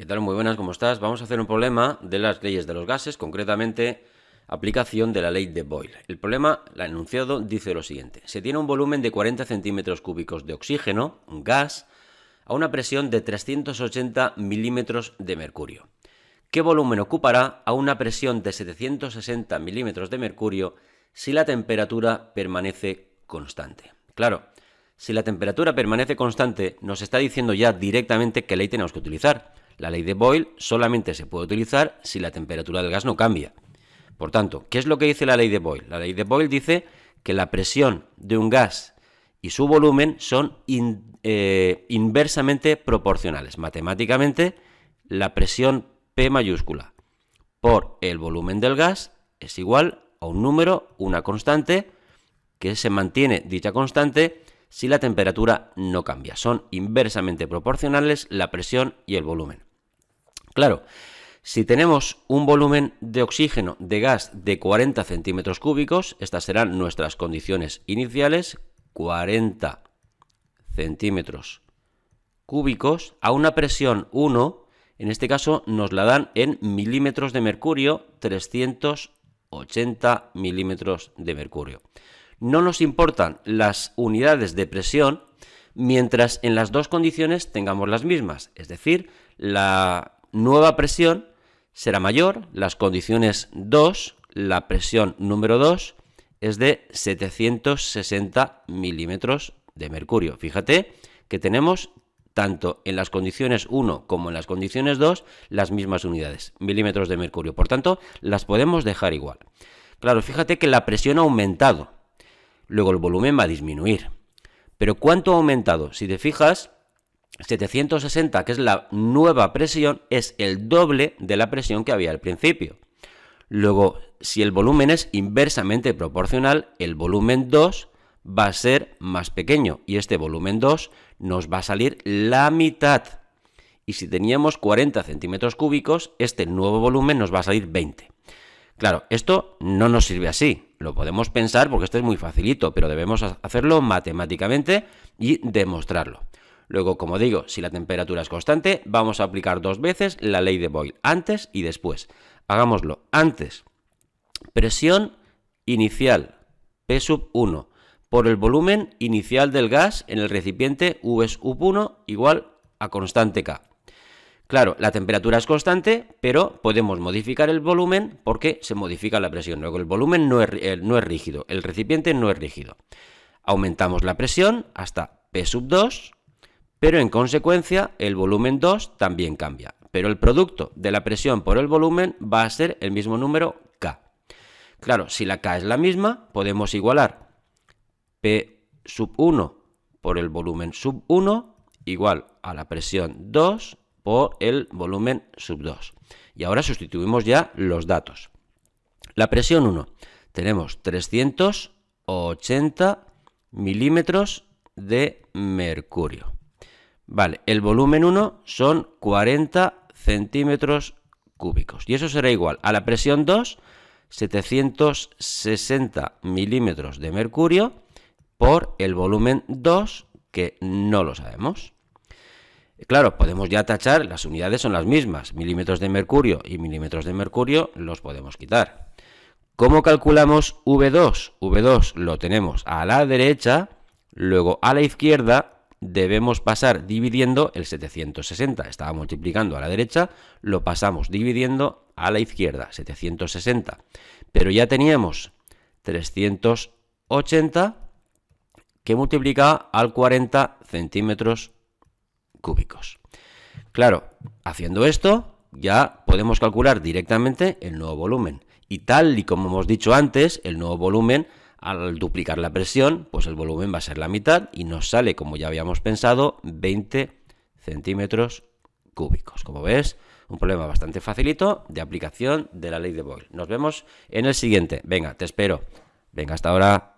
¿Qué tal? Muy buenas, ¿cómo estás? Vamos a hacer un problema de las leyes de los gases, concretamente aplicación de la ley de Boyle. El problema, el enunciado, dice lo siguiente. Se tiene un volumen de 40 centímetros cúbicos de oxígeno, un gas, a una presión de 380 milímetros de mercurio. ¿Qué volumen ocupará a una presión de 760 milímetros de mercurio si la temperatura permanece constante? Claro, si la temperatura permanece constante, nos está diciendo ya directamente qué ley tenemos que utilizar. La ley de Boyle solamente se puede utilizar si la temperatura del gas no cambia. Por tanto, ¿qué es lo que dice la ley de Boyle? La ley de Boyle dice que la presión de un gas y su volumen son inversamente proporcionales. Matemáticamente, la presión P mayúscula por el volumen del gas es igual a un número, una constante, que se mantiene dicha constante si la temperatura no cambia. Son inversamente proporcionales la presión y el volumen. Claro, si tenemos un volumen de oxígeno de gas de 40 centímetros cúbicos, estas serán nuestras condiciones iniciales, 40 centímetros cúbicos, a una presión 1, en este caso nos la dan en milímetros de mercurio, 380 milímetros de mercurio. No nos importan las unidades de presión mientras en las dos condiciones tengamos las mismas, es decir, la nueva presión será mayor, las condiciones 2, la presión número 2 es de 760 milímetros de mercurio. Fíjate que tenemos tanto en las condiciones 1 como en las condiciones 2 las mismas unidades, milímetros de mercurio. Por tanto, las podemos dejar igual. Claro, fíjate que la presión ha aumentado, luego el volumen va a disminuir. Pero ¿cuánto ha aumentado? Si te fijas, 760, que es la nueva presión, es el doble de la presión que había al principio. Luego, si el volumen es inversamente proporcional, el volumen 2 va a ser más pequeño y este volumen 2 nos va a salir la mitad. Y si teníamos 40 centímetros cúbicos, este nuevo volumen nos va a salir 20. Claro, esto no nos sirve así. Lo podemos pensar porque esto es muy facilito, pero debemos hacerlo matemáticamente y demostrarlo. Luego, como digo, si la temperatura es constante, vamos a aplicar dos veces la ley de Boyle, antes y después. Hagámoslo antes. Presión inicial, P sub 1, por el volumen inicial del gas en el recipiente V sub 1 igual a constante K. Claro, la temperatura es constante, pero podemos modificar el volumen porque se modifica la presión. Luego, el volumen no es rígido, el recipiente no es rígido. Aumentamos la presión hasta P sub 2, pero en consecuencia el volumen 2 también cambia. Pero el producto de la presión por el volumen va a ser el mismo número K. Claro, si la K es la misma, podemos igualar P sub 1 por el volumen sub 1 igual a la presión 2 por el volumen sub 2. Y ahora sustituimos ya los datos. La presión 1, tenemos 380 milímetros de mercurio. Vale, el volumen 1 son 40 centímetros cúbicos. Y eso será igual a la presión 2, 760 milímetros de mercurio, por el volumen 2, que no lo sabemos. Claro, podemos ya tachar, las unidades son las mismas, milímetros de mercurio y milímetros de mercurio los podemos quitar. ¿Cómo calculamos V2? V2 lo tenemos a la derecha, luego a la izquierda debemos pasar dividiendo el 760. Estaba multiplicando a la derecha, lo pasamos dividiendo a la izquierda, 760. Pero ya teníamos 380 que multiplica al 40 centímetros cúbicos. Claro, haciendo esto ya podemos calcular directamente el nuevo volumen. Y tal y como hemos dicho antes, el nuevo volumen, al duplicar la presión, pues el volumen va a ser la mitad y nos sale, como ya habíamos pensado, 20 centímetros cúbicos. Como ves, un problema bastante facilito de aplicación de la ley de Boyle. Nos vemos en el siguiente. Venga, te espero. Venga, hasta ahora.